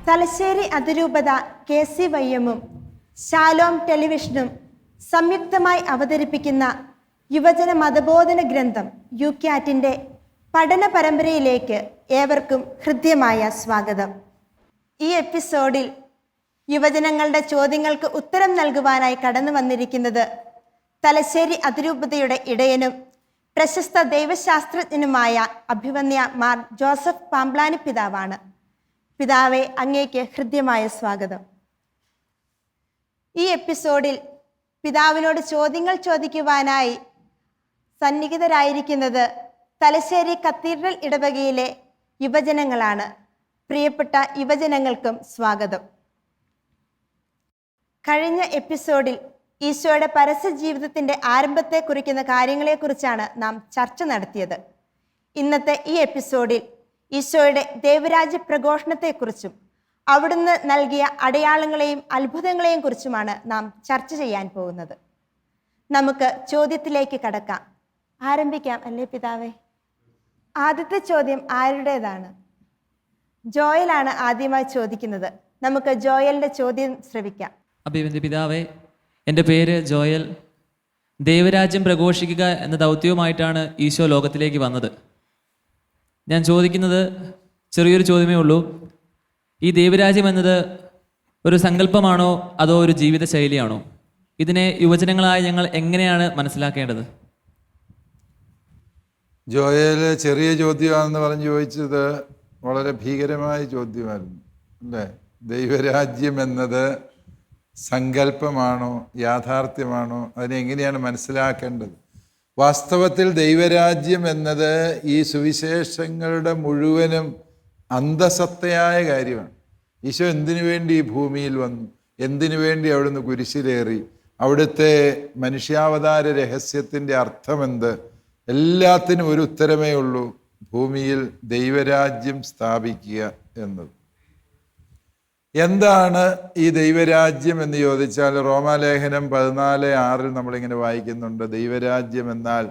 തലശ്ശേരി അതിരൂപത KCYM-ഉം ശാലോം ടെലിവിഷനും സംയുക്തമായി അവതരിപ്പിക്കുന്ന യുവജന മതബോധന ഗ്രന്ഥം യുക്യാറ്റിൻ്റെ പഠന പരമ്പരയിലേക്ക് ഏവർക്കും ഹൃദ്യമായ സ്വാഗതം. ഈ എപ്പിസോഡിൽ യുവജനങ്ങളുടെ ചോദ്യങ്ങൾക്ക് ഉത്തരം നൽകുവാനായി കടന്നു വന്നിരിക്കുന്നത് തലശ്ശേരി അതിരൂപതയുടെ ഇടയനും പ്രശസ്ത ദൈവശാസ്ത്രജ്ഞനുമായ അഭിവന്യ മാർ ജോസഫ് പാംപ്ലാനി പിതാവാണ്. പിതാവെ, അങ്ങേക്ക് ഹൃദ്യമായ സ്വാഗതം. ഈ എപ്പിസോഡിൽ പിതാവിനോട് ചോദ്യങ്ങൾ ചോദിക്കുവാനായി സന്നിഹിതരായിരിക്കുന്നത് തലശ്ശേരി കത്തീഡ്രൽ ഇടവകയിലെ യുവജനങ്ങളാണ്. പ്രിയപ്പെട്ട യുവജനങ്ങൾക്കും സ്വാഗതം. കഴിഞ്ഞ എപ്പിസോഡിൽ ഈശോയുടെ പരസ്യ ജീവിതത്തിൻ്റെ ആരംഭത്തെ കുറിക്കുന്ന കാര്യങ്ങളെക്കുറിച്ചാണ് നാം ചർച്ച നടത്തിയത്. ഇന്നത്തെ ഈ എപ്പിസോഡിൽ ഈശോയുടെ ദൈവരാജ്യ പ്രഘോഷണത്തെക്കുറിച്ചും അവിടുന്ന് നൽകിയ അടയാളങ്ങളെയും അത്ഭുതങ്ങളെയും കുറിച്ചുമാണ് നാം ചർച്ച ചെയ്യാൻ പോകുന്നത്. നമുക്ക് ചോദ്യത്തിലേക്ക് കടക്കാം. ആരംഭിക്കാം അല്ലേ പിതാവേ? ആദ്യത്തെ ചോദ്യം ആരുടേതാണ്? ജോയലാണ് ആദ്യമായി ചോദിക്കുന്നത്. നമുക്ക് ജോയലിന്റെ ചോദ്യം ശ്രവിക്കാം. അഭിവന്യ പിതാവേ, എൻ്റെ പേര് ജോയൽ. ദൈവരാജ്യം പ്രഘോഷിക്കുക എന്ന ദൗത്യവുമായിട്ടാണ് ഈശോ ലോകത്തിലേക്ക് വന്നത്. ഞാൻ ചോദിക്കുന്നത് ചെറിയൊരു ചോദ്യമേ ഉള്ളൂ. ഈ ദൈവരാജ്യം എന്നത് ഒരു സങ്കല്പമാണോ അതോ ഒരു ജീവിത ശൈലിയാണോ? ഇതിനെ യുവജനങ്ങളായ ഞങ്ങൾ എങ്ങനെയാണ് മനസ്സിലാക്കേണ്ടത്? ജോയൽ ചെറിയ ചോദ്യമാണെന്ന് പറഞ്ഞ് ചോദിച്ചത് വളരെ ഭീകരമായ ചോദ്യമായിരുന്നു അല്ലേ? ദൈവരാജ്യം എന്നത് സങ്കല്പമാണോ യാഥാർത്ഥ്യമാണോ? അതിനെ എങ്ങനെയാണ് മനസ്സിലാക്കേണ്ടത്? വാസ്തവത്തിൽ ദൈവരാജ്യം എന്നത് ഈ സുവിശേഷങ്ങളുടെ മുഴുവനും അന്തസത്തയായ കാര്യമാണ്. ഈശോ എന്തിനു വേണ്ടി ഈ ഭൂമിയിൽ വന്നു? എന്തിനു വേണ്ടി അവിടുന്ന് കുരിശിലേറി? അവിടുത്തെ മനുഷ്യാവതാര രഹസ്യത്തിൻ്റെ അർത്ഥമെന്ത്? എല്ലാത്തിനും ഒരു ഉത്തരമേ ഉള്ളൂ: ഭൂമിയിൽ ദൈവരാജ്യം സ്ഥാപിക്കുക എന്നത്. എന്താണ് ഈ ദൈവരാജ്യം എന്ന് ചോദിച്ചാൽ, റോമാലേഖനം 14:6 നമ്മളിങ്ങനെ വായിക്കുന്നുണ്ട്. ദൈവരാജ്യം എന്നാൽ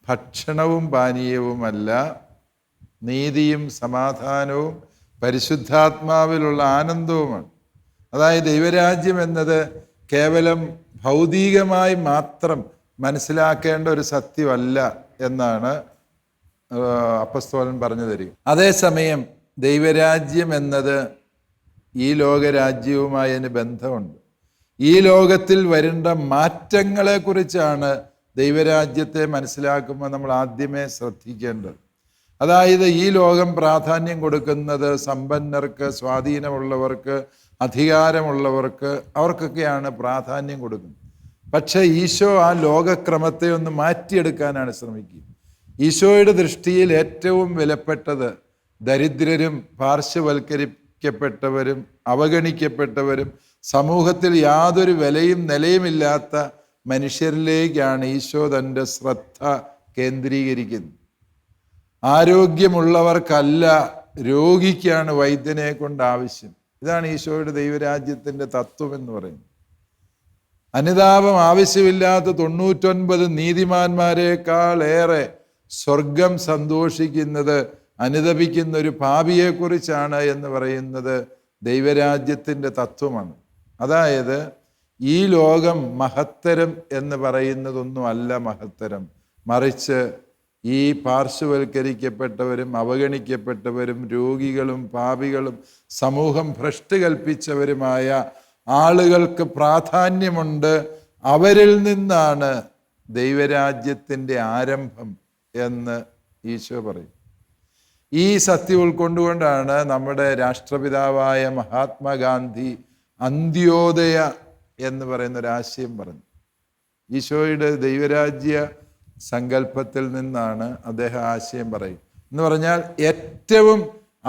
ഭക്ഷണവും പാനീയവുമല്ല, നീതിയും സമാധാനവും പരിശുദ്ധാത്മാവിലുള്ള ആനന്ദവുമാണ്. അതായത് ദൈവരാജ്യം എന്നത് കേവലം ഭൗതികമായി മാത്രം മനസ്സിലാക്കേണ്ട ഒരു സത്യമല്ല എന്നാണ് അപ്പസ്തോലൻ പറഞ്ഞു തരിക. അതേസമയം ദൈവരാജ്യം എന്നത് ഈ ലോകരാജ്യവുമായി അതിന് ബന്ധമുണ്ട്. ഈ ലോകത്തിൽ വരേണ്ട മാറ്റങ്ങളെക്കുറിച്ചാണ് ദൈവരാജ്യത്തെ മനസ്സിലാക്കുമ്പോൾ നമ്മൾ ആദ്യമേ ശ്രദ്ധിക്കേണ്ടത്. അതായത് ഈ ലോകം പ്രാധാന്യം കൊടുക്കുന്നത് സമ്പന്നർക്ക്, സ്വാധീനമുള്ളവർക്ക്, അധികാരമുള്ളവർക്ക്, അവർക്കൊക്കെയാണ് പ്രാധാന്യം കൊടുക്കുന്നത്. പക്ഷേ ഈശോ ആ ലോകക്രമത്തെ ഒന്ന് മാറ്റിയെടുക്കാനാണ് ശ്രമിക്കുക. ഈശോയുടെ ദൃഷ്ടിയിൽ ഏറ്റവും വിലപ്പെട്ടത് ദരിദ്രരും പാർശ്വവൽക്കരിക്കപ്പെട്ടവരും അവഗണിക്കപ്പെട്ടവരും സമൂഹത്തിൽ യാതൊരു വിലയും നിലയുമില്ലാത്ത മനുഷ്യരിലേക്കാണ് ഈശോ തൻ്റെ ശ്രദ്ധ കേന്ദ്രീകരിക്കുന്നത്. ആരോഗ്യമുള്ളവർക്കല്ല, രോഗിക്കാണ് വൈദ്യനെ കൊണ്ട് ആവശ്യം. ഇതാണ് ഈശോയുടെ ദൈവരാജ്യത്തിൻ്റെ തത്വം എന്ന് പറയുന്നത്. അനുതാപം ആവശ്യമില്ലാത്ത 99 നീതിമാന്മാരെക്കാൾ ഏറെ സ്വർഗം സന്തോഷിക്കുന്നത് അനുതപിക്കുന്ന ഒരു പാപിയെക്കുറിച്ചാണ് എന്ന് പറയുന്നത് ദൈവരാജ്യത്തിൻ്റെ തത്വമാണ്. അതായത് ഈ ലോകം മഹത്തരം എന്ന് പറയുന്നതൊന്നും അല്ല മഹത്തരം, മറിച്ച് ഈ പാർശ്വവൽക്കരിക്കപ്പെട്ടവരും അവഗണിക്കപ്പെട്ടവരും രോഗികളും പാപികളും സമൂഹം ഭ്രഷ്ട് കൽപ്പിച്ചവരുമായ ആളുകൾക്ക് പ്രാധാന്യമുണ്ട്. അവരിൽ നിന്നാണ് ദൈവരാജ്യത്തിൻ്റെ ആരംഭം എന്ന് ഈശോ പറയും. ഈ സത്യം ഉൾക്കൊണ്ടുകൊണ്ടാണ് നമ്മുടെ രാഷ്ട്രപിതാവായ മഹാത്മാഗാന്ധി അന്ത്യോദയ എന്ന് പറയുന്ന ഒരാശയം പറഞ്ഞു. ഈശോയുടെ ദൈവരാജ്യ സങ്കല്പത്തിൽ നിന്നാണ് അദ്ദേഹം ആശയം പറയും. എന്ന് പറഞ്ഞാൽ ഏറ്റവും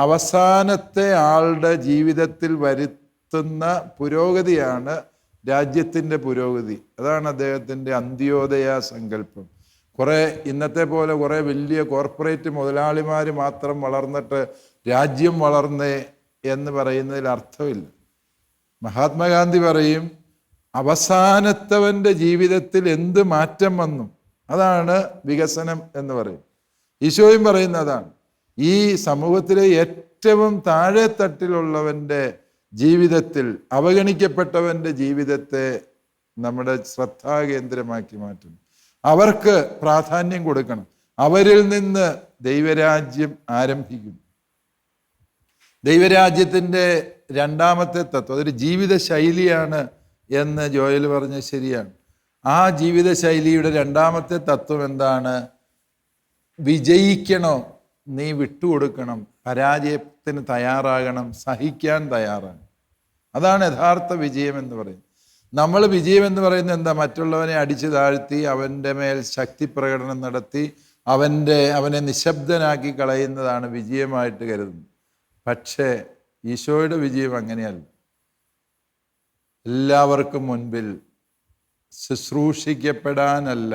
അവസാനത്തെ ആളുടെ ജീവിതത്തിൽ വരുത്തുന്ന പുരോഗതിയാണ് രാജ്യത്തിൻ്റെ പുരോഗതി. അതാണ് അദ്ദേഹത്തിൻ്റെ അന്ത്യോദയ സങ്കല്പം. ഇന്നത്തെ പോലെ കുറേ വലിയ കോർപ്പറേറ്റ് മുതലാളിമാർ മാത്രം വളർന്നിട്ട് രാജ്യം വളർന്നേ എന്ന് പറയുന്നതിൽ അർത്ഥമില്ല. മഹാത്മാഗാന്ധി പറയും, അവസാനത്തവൻ്റെ ജീവിതത്തിൽ എന്ത് മാറ്റം വന്നു അതാണ് വികസനം എന്ന് പറയും. ഈശോയും പറയുന്ന അതാണ്. ഈ സമൂഹത്തിലെ ഏറ്റവും താഴെ തട്ടിലുള്ളവൻ്റെ ജീവിതത്തിൽ അവഗണിക്കപ്പെട്ടവൻ്റെ ജീവിതത്തെ നമ്മുടെ ശ്രദ്ധാകേന്ദ്രമാക്കി മാറ്റണം. അവർക്ക് പ്രാധാന്യം കൊടുക്കണം. അവരിൽ നിന്ന് ദൈവരാജ്യം ആരംഭിക്കും. ദൈവരാജ്യത്തിൻ്റെ രണ്ടാമത്തെ തത്വം അതൊരു ജീവിത ശൈലിയാണ് എന്ന് ജോയൽ പറഞ്ഞത് ശരിയാണ്. ആ ജീവിത ശൈലിയുടെ രണ്ടാമത്തെ തത്വം എന്താണ്? വിജയിക്കണോ നീ വിട്ടുകൊടുക്കണം, പരാജയത്തിന് തയ്യാറാകണം, സഹിക്കാൻ തയ്യാറാണ്. അതാണ് യഥാർത്ഥ വിജയം എന്ന് പറയുന്നത്. നമ്മൾ വിജയം എന്ന് പറയുന്നത് എന്താ? മറ്റുള്ളവനെ അടിച്ചു താഴ്ത്തി അവൻ്റെ മേൽ ശക്തി പ്രകടനം നടത്തി അവനെ നിശബ്ദനാക്കി കളയുന്നതാണ് വിജയമായിട്ട് കരുതുന്നത്. പക്ഷേ ഈശോയുടെ വിജയം അങ്ങനെയല്ല. എല്ലാവർക്കും മുൻപിൽ ശുശ്രൂഷിക്കപ്പെടാനല്ല,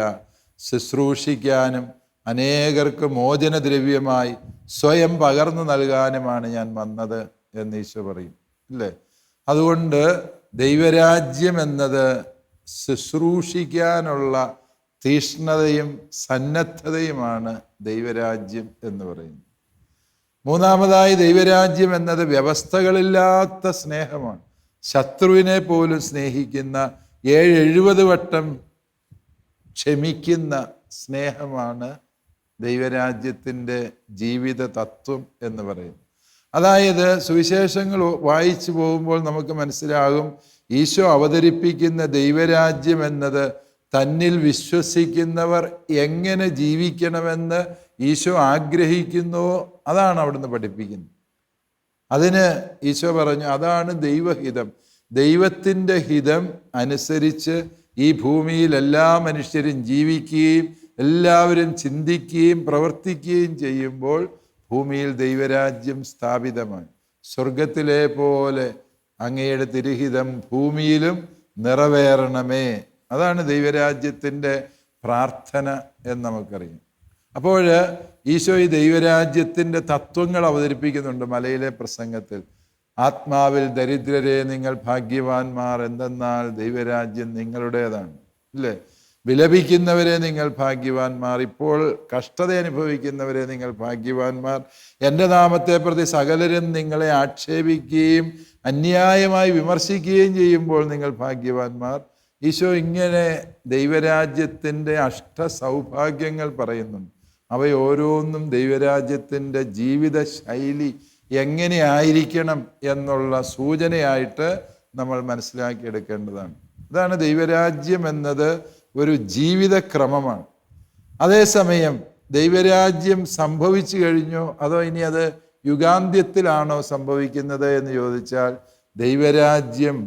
ശുശ്രൂഷിക്കാനും അനേകർക്ക് മോചനദ്രവ്യമായി സ്വയം പകർന്നു നൽകാനുമാണ് ഞാൻ വന്നത് എന്ന് ഈശോ പറയും, ഇല്ലേ? അതുകൊണ്ട് ദൈവരാജ്യം എന്നത് ശുശ്രൂഷിക്കാനുള്ള തീഷ്ണതയും സന്നദ്ധതയുമാണ് ദൈവരാജ്യം എന്ന് പറയുന്നത്. മൂന്നാമതായി ദൈവരാജ്യം എന്നത് വ്യവസ്ഥകളില്ലാത്ത സ്നേഹമാണ്. ശത്രുവിനെ പോലും സ്നേഹിക്കുന്ന 70 വട്ടം ക്ഷമിക്കുന്ന സ്നേഹമാണ് ദൈവരാജ്യത്തിൻ്റെ ജീവിത തത്വം എന്ന് പറയുന്നത്. അതായത് സുവിശേഷങ്ങൾ വായിച്ചു പോകുമ്പോൾ നമുക്ക് മനസ്സിലാകും, ഈശോ അവതരിപ്പിക്കുന്ന ദൈവരാജ്യം എന്നത് തന്നിൽ വിശ്വസിക്കുന്നവർ എങ്ങനെ ജീവിക്കണമെന്ന് ഈശോ ആഗ്രഹിക്കുന്നുവോ അതാണ് അവിടുന്ന് പഠിപ്പിക്കുന്നത്. അതിന് ഈശോ പറഞ്ഞു, അതാണ് ദൈവഹിതം. ദൈവത്തിൻ്റെ ഹിതം അനുസരിച്ച് ഈ ഭൂമിയിൽ എല്ലാ മനുഷ്യരും ജീവിക്കുകയും എല്ലാവരും ചിന്തിക്കുകയും പ്രവർത്തിക്കുകയും ചെയ്യുമ്പോൾ ഭൂമിയിൽ ദൈവരാജ്യം സ്ഥാപിതമായി. സ്വർഗത്തിലെ പോലെ അങ്ങയുടെ തിരുഹിതം ഭൂമിയിലും നിറവേറണമേ. അതാണ് ദൈവരാജ്യത്തിൻ്റെ പ്രാർത്ഥന എന്ന് നമുക്കറിയാം. അപ്പോൾ ഈശോ ഈ ദൈവരാജ്യത്തിൻ്റെ തത്വങ്ങൾ അവതരിപ്പിക്കുന്നുണ്ട് മലയിലെ പ്രസംഗത്തിൽ. ആത്മാവിൽ ദരിദ്രരെ നിങ്ങൾ ഭാഗ്യവാന്മാർ, എന്തെന്നാൽ ദൈവരാജ്യം നിങ്ങളുടേതാണ്, ഇല്ലേ? വിലപിക്കുന്നവരെ നിങ്ങൾ ഭാഗ്യവാന്മാർ, ഇപ്പോൾ കഷ്ടത അനുഭവിക്കുന്നവരെ നിങ്ങൾ ഭാഗ്യവാന്മാർ, എൻ്റെ നാമത്തെ പ്രതി സകലരും നിങ്ങളെ ആക്ഷേപിക്കുകയും അന്യായമായി വിമർശിക്കുകയും ചെയ്യുമ്പോൾ നിങ്ങൾ ഭാഗ്യവാന്മാർ. ഈശോ ഇങ്ങനെ ദൈവരാജ്യത്തിൻ്റെ അഷ്ടസൗഭാഗ്യങ്ങൾ പറയുന്നുണ്ട്. അവയോരോന്നും ദൈവരാജ്യത്തിൻ്റെ ജീവിത ശൈലി എങ്ങനെയായിരിക്കണം എന്നുള്ള സൂചനയായിട്ട് നമ്മൾ മനസ്സിലാക്കിയെടുക്കേണ്ടതാണ്. അതാണ് ദൈവരാജ്യം എന്നത് ഒരു ജീവിതക്രമമാണ്. അതേസമയം ദൈവരാജ്യം സംഭവിച്ചു കഴിഞ്ഞോ അതോ ഇനി അത് യുഗാന്ത്യത്തിലാണോ സംഭവിക്കുന്നത് എന്ന് ചോദിച്ചാൽ, ദൈവരാജ്യം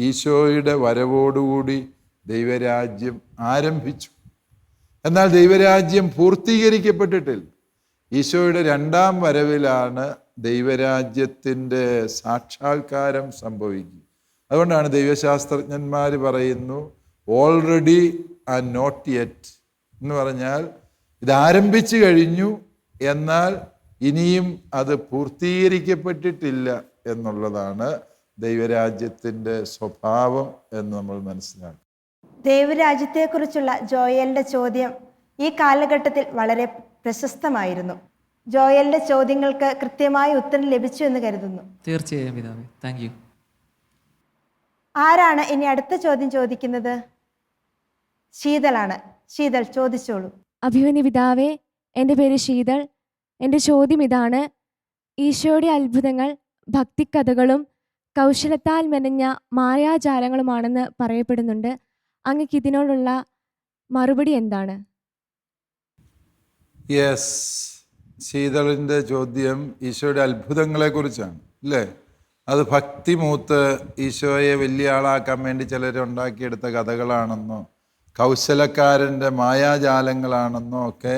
ഈശോയുടെ വരവോടുകൂടി ദൈവരാജ്യം ആരംഭിച്ചു. എന്നാൽ ദൈവരാജ്യം പൂർത്തീകരിക്കപ്പെട്ടിട്ടില്ല. ഈശോയുടെ രണ്ടാം വരവിലാണ് ദൈവരാജ്യത്തിൻ്റെ സാക്ഷാത്കാരം സംഭവിക്കുക. അതുകൊണ്ടാണ് ദൈവശാസ്ത്രജ്ഞന്മാർ പറയുന്നു ഓൾറെഡി ആൻഡ് നോട്ട് യെറ്റ് എന്ന് പറഞ്ഞാൽ ഇത് ആരംഭിച്ചു കഴിഞ്ഞു, എന്നാൽ ഇനിയും അത് പൂർത്തീകരിക്കപ്പെട്ടിട്ടില്ല എന്നുള്ളതാണ് ദൈവരാജ്യത്തിൻ്റെ സ്വഭാവം എന്ന് നമ്മൾ മനസ്സിലാക്കും. ദൈവരാജ്യത്തെക്കുറിച്ചുള്ള ജോയലിൻ്റെ ചോദ്യം ഈ കാലഘട്ടത്തിൽ വളരെ പ്രശസ്തമായിരുന്നു. ജോയലിൻ്റെ ചോദ്യങ്ങൾക്ക് കൃത്യമായ ഉത്തരം ലഭിച്ചു എന്ന് കരുതുന്നു. തീർച്ചയായും പിതാവേ, താങ്ക് യു. ആരാണ് ഇനി അടുത്ത ചോദ്യം ചോദിക്കുന്നത്? ശീതളാണ്. ശീതൾ, ചോദിച്ചോളൂ. അഭിമന്യ പിതാവേ, എൻ്റെ പേര് ശീതൾ. എൻ്റെ ചോദ്യം ഇതാണ്: ഈശോയുടെ അത്ഭുതങ്ങൾ ഭക്തിക്കഥകളും കൗശലത്താൽ മെനഞ്ഞ മായാജാലങ്ങളുമാണെന്ന് പറയപ്പെടുന്നുണ്ട്. അങ്ങക്ക് ഇതിനോടുള്ള മറുപടി എന്താണ്? യെസ്, ശീതളിൻ്റെ ചോദ്യം ഈശോയുടെ അത്ഭുതങ്ങളെക്കുറിച്ചാണ്, അല്ലേ? അത് ഭക്തി മൂത്ത് ഈശോയെ വലിയ ആളാക്കാൻ വേണ്ടി ചിലരുണ്ടാക്കിയെടുത്ത കഥകളാണെന്നോ കൗശലക്കാരൻ്റെ മായാജാലങ്ങളാണെന്നോ ഒക്കെ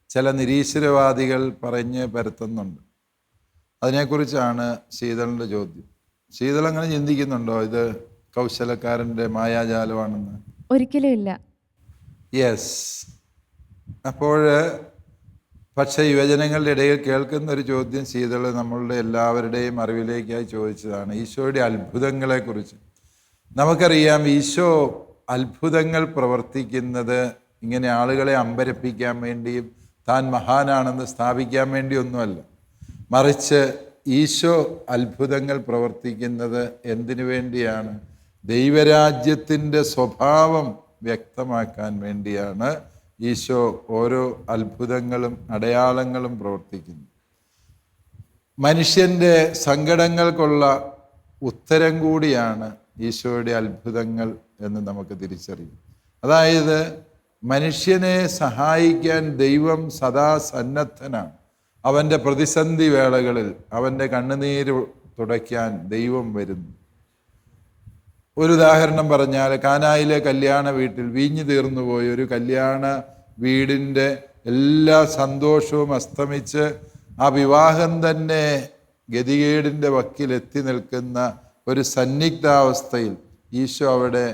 ചില നിരീശ്വരവാദികൾ പറഞ്ഞ് പരത്തുന്നുണ്ട്. അതിനെക്കുറിച്ചാണ് ശീതളിൻ്റെ ചോദ്യം. ശീതൾ അങ്ങനെ ചിന്തിക്കുന്നുണ്ടോ ഇത് കൗശലക്കാരൻ്റെ മായാജാലമാണെന്ന്? ഒരിക്കലും ഇല്ല. യെസ്. അപ്പോൾ പക്ഷേ യുവജനങ്ങളുടെ ഇടയിൽ കേൾക്കുന്ന ഒരു ചോദ്യം ശീതൾ നമ്മളുടെ എല്ലാവരുടെയും അറിവിലേക്കായി ചോദിച്ചതാണ് ഈശോയുടെ അത്ഭുതങ്ങളെക്കുറിച്ച്. നമുക്കറിയാം, ഈശോ അത്ഭുതങ്ങൾ പ്രവർത്തിക്കുന്നത് ഇങ്ങനെ ആളുകളെ അമ്പരപ്പിക്കാൻ വേണ്ടിയും താൻ മഹാനാണെന്ന് സ്ഥാപിക്കാൻ വേണ്ടിയൊന്നുമല്ല. മറിച്ച് ഈശോ അത്ഭുതങ്ങൾ പ്രവർത്തിക്കുന്നത് എന്തിനു വേണ്ടിയാണ്? ദൈവരാജ്യത്തിൻ്റെ സ്വഭാവം വ്യക്തമാക്കാൻ വേണ്ടിയാണ് ഈശോ ഓരോ അത്ഭുതങ്ങളും അടയാളങ്ങളും പ്രവർത്തിക്കുന്നത്. മനുഷ്യൻ്റെ സങ്കടങ്ങൾക്കുള്ള ഉത്തരം കൂടിയാണ് ഈശോയുടെ അത്ഭുതങ്ങൾ എന്ന് നമുക്ക് തിരിച്ചറിയും. അതായത് മനുഷ്യനെ സഹായിക്കാൻ ദൈവം സദാ സന്നദ്ധനാണ്. അവൻ്റെ പ്രതിസന്ധി വേളകളിൽ അവൻ്റെ കണ്ണുനീര് തുടയ്ക്കാൻ ദൈവം വരുന്നു. ഒരു ഉദാഹരണം പറഞ്ഞാൽ, കാനായിലെ കല്യാണ വീട്ടിൽ വീഞ്ഞു തീർന്നുപോയി ഒരു കല്യാണ വീടിൻ്റെ എല്ലാ സന്തോഷവും അസ്തമിച്ച് ആ വിവാഹം തന്നെ ഗതികേടിൻ്റെ വക്കിലെത്തി നിൽക്കുന്ന ഒരു സന്നിഗ്ധാവസ്ഥയിൽ ഈശോ അവിടെ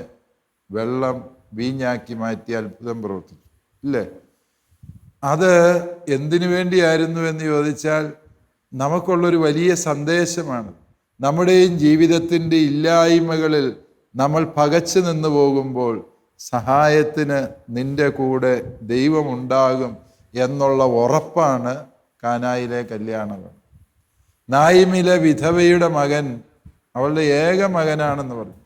വെള്ളം വീഞ്ഞാക്കി മാറ്റി അത്ഭുതം പ്രവർത്തിച്ചു, ഇല്ലേ? അത് എന്തിനു വേണ്ടിയായിരുന്നു എന്ന് ചോദിച്ചാൽ നമുക്കുള്ളൊരു വലിയ സന്ദേശമാണ്. നമ്മുടെയും ജീവിതത്തിൻ്റെ ഇല്ലായ്മകളിൽ നമ്മൾ പകച്ചു നിന്ന് പോകുമ്പോൾ സഹായത്തിന് നിന്റെ കൂടെ ദൈവമുണ്ടാകും എന്നുള്ള ഉറപ്പാണ് കാനായിലെ കല്യാണം. നായിമിലെ വിധവയുടെ മകൻ അവളുടെ ഏക മകനാണെന്ന് പറഞ്ഞു.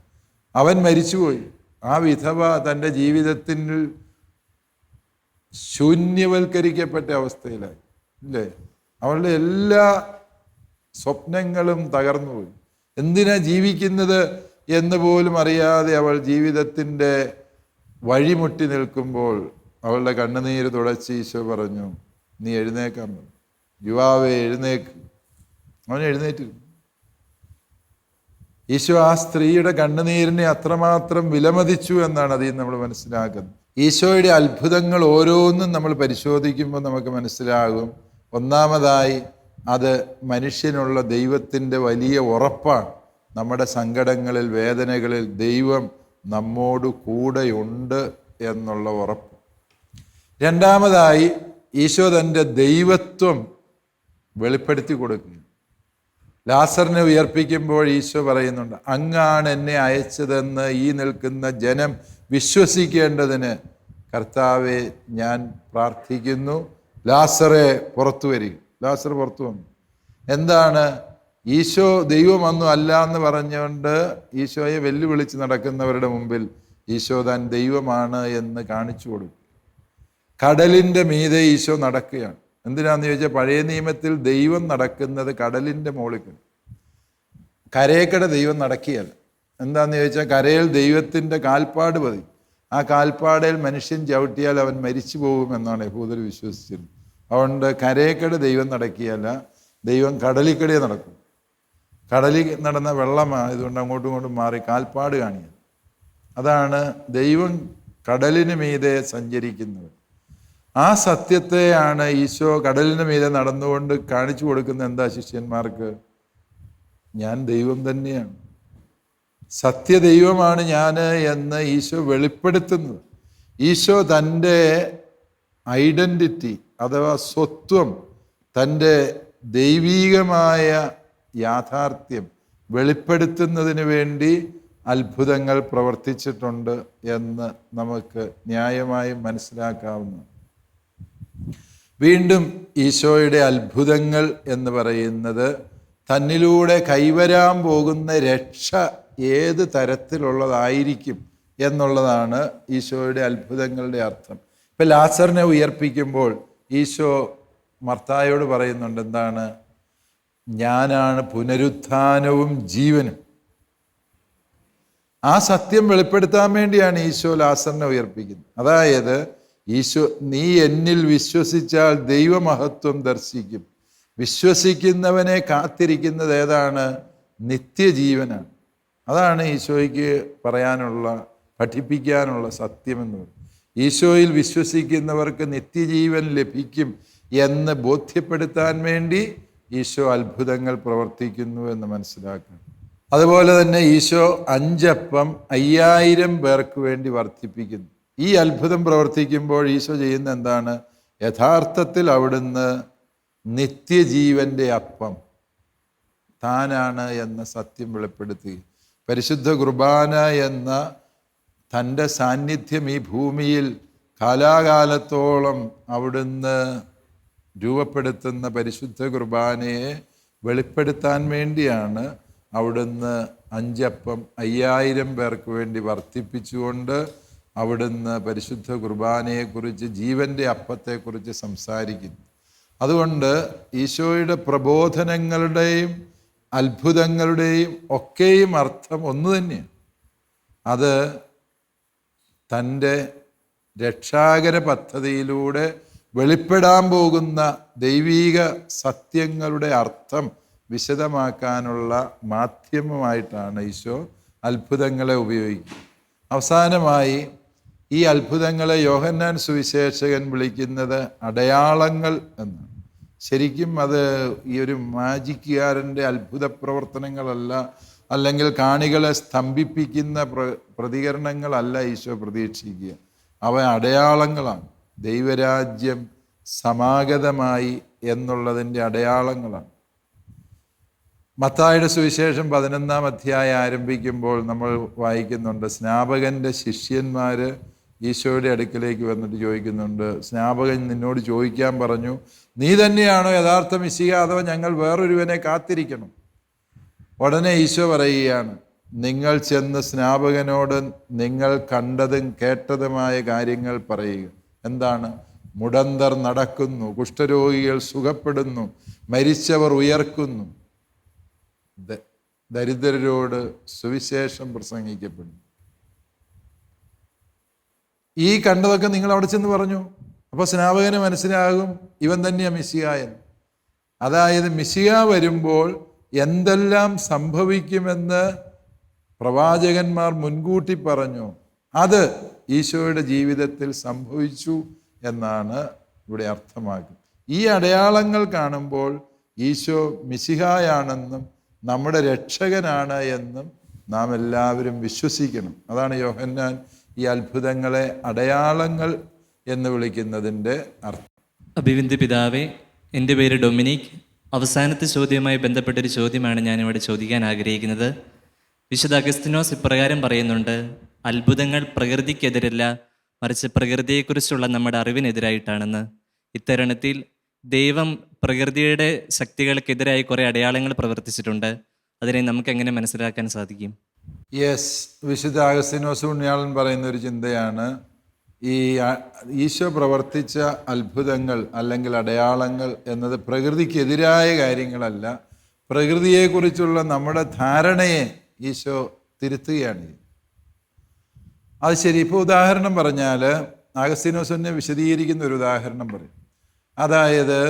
അവൻ മരിച്ചുപോയി. ആ വിധവ തൻ്റെ ജീവിതത്തിൽ ശൂന്യവൽക്കരിക്കപ്പെട്ട അവസ്ഥയിലായി, ഇല്ലേ? അവളുടെ എല്ലാ സ്വപ്നങ്ങളും തകർന്നുപോയി. എന്തിനാ ജീവിക്കുന്നത് എന്ന് പോലും അറിയാതെ അവൾ ജീവിതത്തിൻ്റെ വഴിമുട്ടി നിൽക്കുമ്പോൾ അവളുടെ കണ്ണുനീര് തുടച്ച് ഈശോ പറഞ്ഞു, നീ എഴുന്നേക്കാൻ പറഞ്ഞു. യുവാവേ എഴുന്നേക്ക്. അവൻ എഴുന്നേറ്റിരുന്നു. ഈശോ ആ സ്ത്രീയുടെ കണ്ണുനീരിനെ അത്രമാത്രം വിലമതിച്ചു എന്നാണ് അതിൽ നമ്മൾ മനസ്സിലാക്കുന്നത്. ഈശോയുടെ അത്ഭുതങ്ങൾ ഓരോന്നും നമ്മൾ പരിശോധിക്കുമ്പോൾ നമുക്ക് മനസ്സിലാകും, ഒന്നാമതായി അത് മനുഷ്യനുള്ള ദൈവത്തിൻ്റെ വലിയ ഉറപ്പാണ്. നമ്മുടെ സങ്കടങ്ങളിൽ, വേദനകളിൽ ദൈവം നമ്മോട് കൂടെയുണ്ട് എന്നുള്ള ഉറപ്പ്. രണ്ടാമതായി ഈശോ തൻ്റെ ദൈവത്വം വെളിപ്പെടുത്തി കൊടുക്കുക. ലാസറിനെ ഉയർപ്പിക്കുമ്പോൾ ഈശോ പറയുന്നുണ്ട്, അങ്ങാണ് എന്നെ അയച്ചതെന്ന് ഈ നിൽക്കുന്ന ജനം വിശ്വസിക്കേണ്ടതിന് കർത്താവെ ഞാൻ പ്രാർത്ഥിക്കുന്നു, ലാസറെ പുറത്തു വരിക. ലാസർ പുറത്തു വന്നു. എന്താണ്? ഈശോ ദൈവമൊന്നും അല്ല എന്ന് പറഞ്ഞുകൊണ്ട് ഈശോയെ വെല്ലുവിളിച്ച് നടക്കുന്നവരുടെ മുമ്പിൽ ഈശോ താൻ ദൈവമാണ് എന്ന് കാണിച്ചു കൊടുക്കും. കടലിൻ്റെ മീതെ ഈശോ നടക്കുകയാണ്. എന്തിനാന്ന് ചോദിച്ചാൽ പഴയ നിയമത്തിൽ ദൈവം നടക്കുന്നത് കടലിൻ്റെ മുകളിൽ. കരയേക്കട ദൈവം നടക്കുകയല്ല. എന്താന്ന് ചോദിച്ചാൽ കരയിൽ ദൈവത്തിൻ്റെ കാൽപ്പാട് പതി. ആ കാൽപ്പാടയിൽ മനുഷ്യൻ ചവിട്ടിയാൽ അവൻ മരിച്ചു പോകുമെന്നാണ് യഹൂദർ വിശ്വസിച്ചിരുന്നത്. അതുകൊണ്ട് കരയേക്കട ദൈവം നടക്കുകയല്ല, ദൈവം കടലിക്കടയെ നടക്കും. കടലിൽ നടന്ന വെള്ളമായതുകൊണ്ട് അങ്ങോട്ടും ഇങ്ങോട്ടും മാറി കാൽപ്പാട് കാണിയത്. അതാണ് ദൈവം കടലിന് മീതെ സഞ്ചരിക്കുന്നത്. ആ സത്യത്തെയാണ് ഈശോ കടലിന് മീതെ നടന്നുകൊണ്ട് കാണിച്ചു കൊടുക്കുന്നത്. എന്താ ശിഷ്യന്മാർക്ക്? ഞാൻ ദൈവം തന്നെയാണ്, സത്യദൈവമാണ് ഞാൻ എന്ന് ഈശോ വെളിപ്പെടുത്തുന്നത്. ഈശോ തൻ്റെ ഐഡൻറ്റിറ്റി അഥവാ സ്വത്വം, തൻ്റെ ദൈവീകമായ യാഥാർത്ഥ്യം വെളിപ്പെടുത്തുന്നതിന് വേണ്ടി അത്ഭുതങ്ങൾ പ്രവർത്തിച്ചിട്ടുണ്ട് എന്ന് നമുക്ക് ന്യായമായും മനസ്സിലാക്കാവുന്നു. വീണ്ടും ഈശോയുടെ അത്ഭുതങ്ങൾ എന്ന് പറയുന്നത് തന്നിലൂടെ കൈവരാൻ പോകുന്ന രക്ഷ ഏത് തരത്തിലുള്ളതായിരിക്കും എന്നുള്ളതാണ് ഈശോയുടെ അത്ഭുതങ്ങളുടെ അർത്ഥം. ഇപ്പം ലാസറിനെ ഉയർപ്പിക്കുമ്പോൾ ഈശോ മർത്തായോട് പറയുന്നുണ്ട്, എന്താണ്? ഞാനാണ് പുനരുത്ഥാനവും ജീവനും. ആ സത്യം വെളിപ്പെടുത്താൻ വേണ്ടിയാണ് ഈശോ ലാസറിനെ ഉയർപ്പിക്കുന്നത്. അതായത് ഈശോ, നീ എന്നിൽ വിശ്വസിച്ചാൽ ദൈവമഹത്വം ദർശിക്കും. വിശ്വസിക്കുന്നവനെ കാത്തിരിക്കുന്നത് ഏതാണ്? നിത്യജീവനാണ്. അതാണ് ഈശോയ്ക്ക് പറയാനുള്ള, പഠിപ്പിക്കാനുള്ള സത്യമെന്ന് പറയും. ഈശോയിൽ വിശ്വസിക്കുന്നവർക്ക് നിത്യജീവൻ ലഭിക്കും എന്ന് ബോധ്യപ്പെടുത്താൻ വേണ്ടി ഈശോ അത്ഭുതങ്ങൾ പ്രവർത്തിക്കുന്നു എന്ന് മനസ്സിലാക്കണം. അതുപോലെ തന്നെ ഈശോ 5 അപ്പം 5000 പേർക്ക് വേണ്ടി വർദ്ധിപ്പിക്കുന്നു. ഈ അത്ഭുതം പ്രവർത്തിക്കുമ്പോൾ ഈശോ ചെയ്യുന്ന എന്താണ്? യഥാർത്ഥത്തിൽ അവിടുന്ന് നിത്യജീവൻ്റെ അപ്പം താനാണ് എന്ന സത്യം വെളിപ്പെടുത്തുക. പരിശുദ്ധ കുർബാന എന്ന തൻ്റെ സാന്നിധ്യം ഈ ഭൂമിയിൽ കാലാകാലത്തോളം അവിടുന്ന് രൂപപ്പെടുത്തുന്ന പരിശുദ്ധ കുർബാനയെ വെളിപ്പെടുത്താൻ വേണ്ടിയാണ് അവിടുന്ന് 5 അപ്പം 5000 പേർക്ക് വേണ്ടി വർദ്ധിപ്പിച്ചുകൊണ്ട് അവിടുന്ന് പരിശുദ്ധ കുർബാനയെക്കുറിച്ച്, ജീവൻ്റെ അപ്പത്തെക്കുറിച്ച് സംസാരിക്കുന്നു. അതുകൊണ്ട് ഈശോയുടെ പ്രബോധനങ്ങളുടെയും അത്ഭുതങ്ങളുടെയും ഒക്കെയും അർത്ഥം ഒന്ന് തന്നെയാണ്. അത് തൻ്റെ രക്ഷാകര പദ്ധതിയിലൂടെ വെളിപ്പെടാൻ പോകുന്ന ദൈവീക സത്യങ്ങളുടെ അർത്ഥം വിശദമാക്കാനുള്ള മാധ്യമമായിട്ടാണ് ഈശോ അത്ഭുതങ്ങളെ ഉപയോഗിക്കുന്നത്. അവസാനമായി ഈ അത്ഭുതങ്ങളെ യോഹന്നാൻ സുവിശേഷകൻ വിളിക്കുന്നത് അടയാളങ്ങൾ എന്നാണ്. ശരിക്കും അത് ഈ ഒരു മാജിക്കുകാരൻ്റെ അത്ഭുത പ്രവർത്തനങ്ങളല്ല, അല്ലെങ്കിൽ കാണികളെ സ്തംഭിപ്പിക്കുന്ന പ്രതികരണങ്ങളല്ല ഈശോ പ്രതീക്ഷിക്കുക. അവ അടയാളങ്ങളാണ്. ദൈവരാജ്യം സമാഗതമായി എന്നുള്ളതിൻ്റെ അടയാളങ്ങളാണ്. മത്തായിയുടെ സുവിശേഷം 11-ാം അധ്യായം ആരംഭിക്കുമ്പോൾ നമ്മൾ വായിക്കുന്നുണ്ട്, സ്നാപകൻ്റെ ശിഷ്യന്മാർ ഈശോയുടെ അടുക്കലേക്ക് വന്നിട്ട് ചോദിക്കുന്നുണ്ട്, സ്നാപകൻ നിന്നോട് ചോദിക്കാൻ പറഞ്ഞു, നീ തന്നെയാണോ യഥാർത്ഥ മിശിഹ, അഥവാ ഞങ്ങൾ വേറൊരുവനെ കാത്തിരിക്കണം? ഉടനെ ഈശോ പറയുകയാണ്, നിങ്ങൾ ചെന്ന് സ്നാപകനോട് നിങ്ങൾ കണ്ടതും കേട്ടതുമായ കാര്യങ്ങൾ പറയുക. എന്താണ്? മുടന്തർ നടക്കുന്നു, കുഷ്ഠരോഗികൾ സുഖപ്പെടുന്നു, മരിച്ചവർ ഉയർക്കുന്നു, ദരിദ്രരോട് സുവിശേഷം പ്രസംഗിക്കപ്പെടുന്നു. ഈ കണ്ടതൊക്കെ നിങ്ങൾ അവിടെ ചെന്ന് പറഞ്ഞു. അപ്പോൾ സ്നാപകന് മനസ്സിലാകും ഇവൻ തന്നെയാണ് മിശിഹ എന്ന്. അതായത് മിശിഹ വരുമ്പോൾ എന്തെല്ലാം സംഭവിക്കുമെന്ന് പ്രവാചകന്മാർ മുൻകൂട്ടി പറഞ്ഞു, അത് ഈശോയുടെ ജീവിതത്തിൽ സംഭവിച്ചു എന്നാണ് ഇവിടെ അർത്ഥമാക്കുന്നത്. ഈ അടയാളങ്ങൾ കാണുമ്പോൾ ഈശോ മിശിഹായാണെന്നും നമ്മുടെ രക്ഷകനാണ് എന്നും നാം എല്ലാവരും വിശ്വസിക്കണം. അതാണ് യോഹന്നാൻ ഈ അത്ഭുതങ്ങളെ അടയാളങ്ങൾ എന്ന് വിളിക്കുന്നതിൻ്റെ അർത്ഥം. അഭിവന്ദ്യ പിതാവേ, എൻ്റെ പേര് ഡൊമിനിക്. അവസാനത്തെ ചോദ്യവുമായി ബന്ധപ്പെട്ടൊരു ചോദ്യമാണ് ഞാനിവിടെ ചോദിക്കാൻ ആഗ്രഹിക്കുന്നത്. വിശുദ്ധ അഗസ്തിനോസ് ഇപ്രകാരം പറയുന്നുണ്ട്, അത്ഭുതങ്ങൾ പ്രകൃതിക്കെതിരല്ല, മറിച്ച് പ്രകൃതിയെക്കുറിച്ചുള്ള നമ്മുടെ അറിവിനെതിരായിട്ടാണെന്ന്. ഇത്തരുണത്തിൽ ദൈവം പ്രകൃതിയുടെ ശക്തികൾക്കെതിരായി കുറേ അടയാളങ്ങൾ പ്രവർത്തിച്ചിട്ടുണ്ട്. അതിനെ നമുക്ക് എങ്ങനെ മനസ്സിലാക്കാൻ സാധിക്കും? യെസ്, വിശുദ്ധ അഗസ്തീനോസ് പുണ്യാളൻ പറയുന്ന ഒരു ചിന്തയാണ്, ഈ ഈശോ പ്രവർത്തിച്ച അത്ഭുതങ്ങൾ അല്ലെങ്കിൽ അടയാളങ്ങൾ എന്നത് പ്രകൃതിക്കെതിരായ കാര്യങ്ങളല്ല, പ്രകൃതിയെക്കുറിച്ചുള്ള നമ്മുടെ ധാരണയെ ഈശോ തിരുത്തുകയാണ്. അത് ശരി. ഇപ്പോൾ ഉദാഹരണം പറഞ്ഞാൽ അഗസ്തീനോസിനെ വിശദീകരിക്കുന്ന ഒരു ഉദാഹരണം പറയും. അതായത്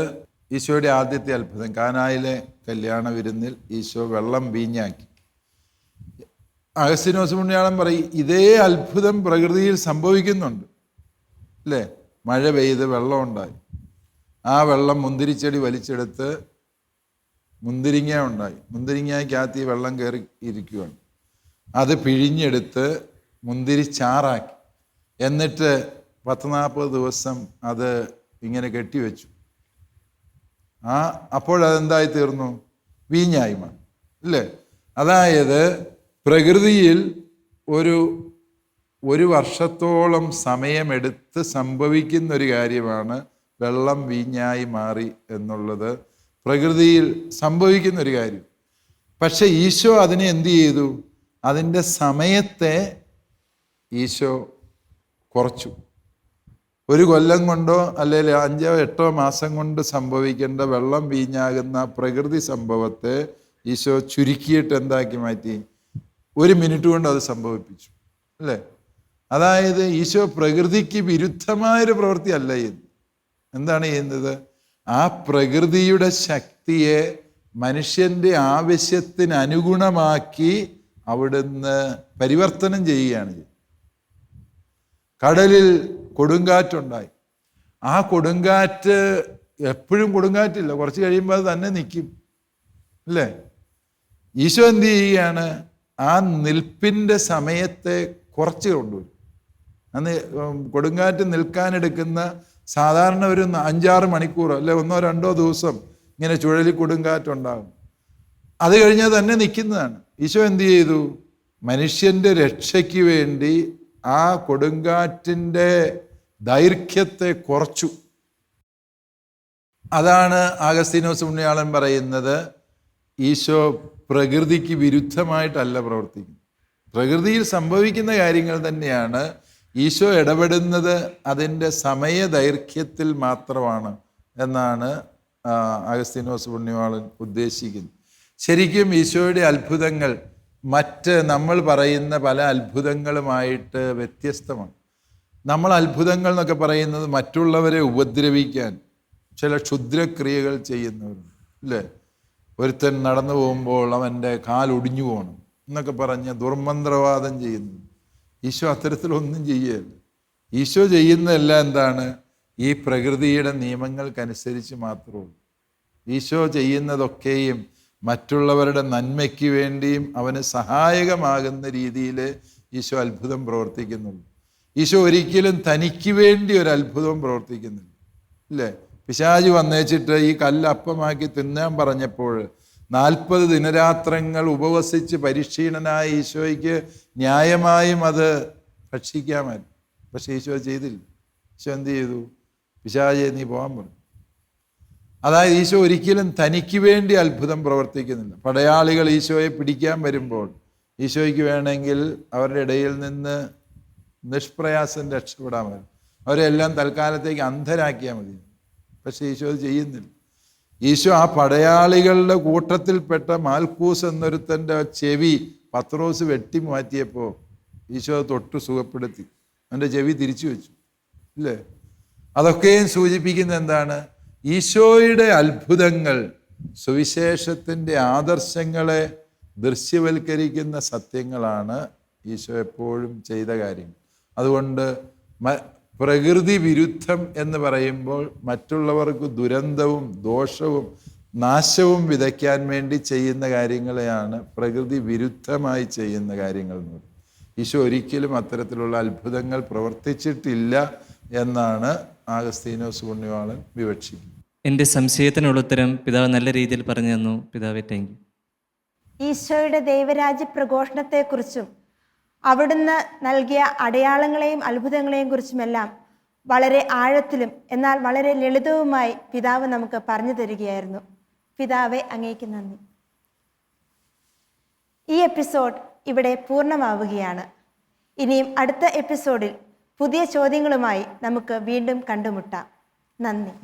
ഈശോയുടെ ആദ്യത്തെ അത്ഭുതം, കാനായിലെ കല്യാണ വിരുന്നിൽ ഈശോ വെള്ളം വീഞ്ഞാക്കി. അഗസ്തീനോസ് പുണ്യാളൻ പറയും, ഇതേ അത്ഭുതം പ്രകൃതിയിൽ സംഭവിക്കുന്നുണ്ട് അല്ലേ? മഴ പെയ്ത് വെള്ളം ഉണ്ടായി, ആ വെള്ളം മുന്തിരിച്ചെടി വലിച്ചെടുത്ത് മുന്തിരിങ്ങ ഉണ്ടായി, മുന്തിരിങ്ങയ്ക്കകത്ത് ഈ വെള്ളം കയറി ഇരിക്കുകയാണ്. അത് പിഴിഞ്ഞെടുത്ത് മുന്തിരിച്ചാറാക്കി, എന്നിട്ട് 10-40 ദിവസം അത് ഇങ്ങനെ കെട്ടിവെച്ചു. അപ്പോഴതെന്തായി തീർന്നു? വീഞ്ഞായി മാറി അല്ലേ? അതായത് പ്രകൃതിയിൽ ഒരു വർഷത്തോളം സമയമെടുത്ത് സംഭവിക്കുന്ന ഒരു കാര്യമാണ് വെള്ളം വീഞ്ഞായി മാറി എന്നുള്ളത്. പ്രകൃതിയിൽ സംഭവിക്കുന്ന ഒരു കാര്യം. പക്ഷെ ഈശോ അതിനെ എന്ത് ചെയ്തു? അതിൻ്റെ സമയത്തെ ഈശോ കുറച്ചു. 1 കൊല്ലം കൊണ്ടോ അല്ലെങ്കിൽ 5-8 മാസം കൊണ്ട് സംഭവിക്കേണ്ട വെള്ളം വീഞ്ഞാകുന്ന പ്രകൃതി സംഭവത്തെ ഈശോ ചുരുക്കിയിട്ട് എന്താക്കി മാറ്റി? 1 മിനിറ്റ് കൊണ്ട് അത് സംഭവിപ്പിച്ചു അല്ലേ? അതായത് ഈശോ പ്രകൃതിക്ക് വിരുദ്ധമായൊരു പ്രവൃത്തി അല്ല ചെയ്യുന്നത്. എന്താണ് ചെയ്യുന്നത്? ആ പ്രകൃതിയുടെ ശക്തിയെ മനുഷ്യൻ്റെ ആവശ്യത്തിന് അനുഗുണമാക്കി അവിടുന്ന് പരിവർത്തനം ചെയ്യുകയാണ് ചെയ്യുന്നത്. കടലിൽ കൊടുങ്കാറ്റുണ്ടായി. ആ കൊടുങ്കാറ്റ് എപ്പോഴും കൊടുങ്കാറ്റില്ല, കുറച്ച് കഴിയുമ്പോൾ അത് തന്നെ നിൽക്കും അല്ലേ? ഈശോ എന്ത് ചെയ്യുകയാണ്? ആ നിൽപ്പിൻ്റെ സമയത്തെ കുറച്ച് കൊണ്ടുവരും. അന്ന് കൊടുങ്കാറ്റ് നിൽക്കാനെടുക്കുന്ന സാധാരണ ഒരു 5-6 മണിക്കൂർ അല്ലെ 1-2 ദിവസം ഇങ്ങനെ ചുഴലി കൊടുങ്കാറ്റുണ്ടാകും. അത് കഴിഞ്ഞാൽ തന്നെ നിൽക്കുന്നതാണ്. ഈശോ എന്ത് ചെയ്തു? മനുഷ്യൻ്റെ രക്ഷയ്ക്ക് വേണ്ടി ആ കൊടുങ്കാറ്റിൻ്റെ ദൈർഘ്യത്തെ കുറച്ചു. അതാണ് അഗസ്തീനോസ് പുണ്യാളൻ പറയുന്നത്, ഈശോ പ്രകൃതിക്ക് വിരുദ്ധമായിട്ടല്ല പ്രവർത്തിക്കുന്നത്. പ്രകൃതിയിൽ സംഭവിക്കുന്ന കാര്യങ്ങൾ തന്നെയാണ്. ഈശോ ഇടപെടുന്നത് അതിൻ്റെ സമയദൈർഘ്യത്തിൽ മാത്രമാണ് എന്നാണ് അഗസ്തീനോസ് പുണ്യവാളൻ ഉദ്ദേശിക്കുന്നത്. ശരിക്കും ഈശോയുടെ അത്ഭുതങ്ങൾ മറ്റ് നമ്മൾ പറയുന്ന പല അത്ഭുതങ്ങളുമായിട്ട് വ്യത്യസ്തമാണ്. നമ്മൾ അത്ഭുതങ്ങൾ എന്നൊക്കെ പറയുന്നത് മറ്റുള്ളവരെ ഉപദ്രവിക്കാൻ ചില ക്ഷുദ്രക്രിയകൾ ചെയ്യുന്നവരുണ്ട്, അല്ലേ? ഒരുത്തൻ നടന്നു പോകുമ്പോൾ അവൻ്റെ കാലൊടിഞ്ഞു പോകണം എന്നൊക്കെ പറഞ്ഞ് ദുർമന്ത്രവാദം ചെയ്യുന്നു. ഈശോ അത്തരത്തിലൊന്നും ചെയ്യുകയല്ല. ഈശോ ചെയ്യുന്നതെല്ലാം എന്താണ്? ഈ പ്രകൃതിയുടെ നിയമങ്ങൾക്കനുസരിച്ച് മാത്രമേ ഉള്ളൂ. ഈശോ ചെയ്യുന്നതൊക്കെയും മറ്റുള്ളവരുടെ നന്മയ്ക്ക് വേണ്ടിയും അവന് സഹായകമാകുന്ന രീതിയിൽ ഈശോ അത്ഭുതം പ്രവർത്തിക്കുന്നുള്ളൂ. ഈശോ ഒരിക്കലും തനിക്ക് വേണ്ടി ഒരു അത്ഭുതവും പ്രവർത്തിക്കുന്നില്ല, ഇല്ലേ? പിശാച് വന്നേച്ചിട്ട് ഈ കല്ല് അപ്പമാക്കി തിന്നാൻ പറഞ്ഞപ്പോൾ 40 ദിനരാത്രങ്ങൾ ഉപവസിച്ച് പരിക്ഷീണനായ ഈശോയ്ക്ക് ന്യായമായും അത് ഭക്ഷിക്കാമായിരുന്നു. പക്ഷെ ഈശോ ചെയ്തില്ല. ഈശോ എന്ത് ചെയ്തു? പിശാചെ നീ പോകാൻ പറഞ്ഞു. അതായത് ഈശോ ഒരിക്കലും തനിക്ക് വേണ്ടി അത്ഭുതം പ്രവർത്തിക്കുന്നില്ല. പടയാളികൾ ഈശോയെ പിടിക്കാൻ വരുമ്പോൾ ഈശോയ്ക്ക് വേണമെങ്കിൽ അവരുടെ ഇടയിൽ നിന്ന് നിഷ്പ്രയാസം രക്ഷപ്പെടാമായിരുന്നു. അവരെല്ലാം തൽക്കാലത്തേക്ക് അന്ധരാക്കിയാൽ മതി. പക്ഷെ ഈശോ അത് ചെയ്യുന്നില്ല. ഈശോ ആ പടയാളികളുടെ കൂട്ടത്തിൽപ്പെട്ട മാൽക്കൂസ് എന്നൊരുത്തൻ്റെ ചെവി പത്രോസ് വെട്ടി മാറ്റിയപ്പോൾ ഈശോ തൊട്ട് സുഖപ്പെടുത്തി, അവൻ്റെ ചെവി തിരിച്ചു വെച്ചു, ഇല്ലേ? അതൊക്കെയും സൂചിപ്പിക്കുന്ന എന്താണ്? ഈശോയുടെ അത്ഭുതങ്ങൾ സുവിശേഷത്തിൻ്റെ ആദർശങ്ങളെ ദൃശ്യവൽക്കരിക്കുന്ന സത്യങ്ങളാണ് ഈശോ എപ്പോഴും ചെയ്ത കാര്യങ്ങൾ. അതുകൊണ്ട് പ്രകൃതി വിരുദ്ധം എന്ന് പറയുമ്പോൾ മറ്റുള്ളവർക്ക് ദുരന്തവും ദോഷവും നാശവും വിതയ്ക്കാൻ വേണ്ടി ചെയ്യുന്ന കാര്യങ്ങളെയാണ് പ്രകൃതി വിരുദ്ധമായി ചെയ്യുന്ന കാര്യങ്ങൾ എന്ന് പറയുന്നത്. ഈശോ ഒരിക്കലും അത്തരത്തിലുള്ള അത്ഭുതങ്ങൾ പ്രവർത്തിച്ചിട്ടില്ല എന്നാണ് അഗസ്തീനോസ് പുണ്യവാളൻ വിവക്ഷിക്കുന്നത്. എൻ്റെ സംശയത്തിനുള്ള ഉത്തരം പിതാവ് നല്ല രീതിയിൽ പറഞ്ഞു തന്നു. പിതാവേ, താങ്ക് യു. ഈശോയുടെ ദൈവരാജ്യ പ്രഘോഷണത്തെക്കുറിച്ചും അവിടുന്ന് നൽകിയ അടയാളങ്ങളെയും അത്ഭുതങ്ങളെയും കുറിച്ചുമെല്ലാം വളരെ ആഴത്തിലും എന്നാൽ വളരെ ലളിതവുമായി പിതാവ് നമുക്ക് പറഞ്ഞു തരികയായിരുന്നു. പിതാവെ, അങ്ങേക്ക് നന്ദി. ഈ എപ്പിസോഡ് ഇവിടെ പൂർണ്ണമാവുകയാണ്. ഇനിയും അടുത്ത എപ്പിസോഡിൽ പുതിയ ചോദ്യങ്ങളുമായി നമുക്ക് വീണ്ടും കണ്ടുമുട്ടാം. നന്ദി.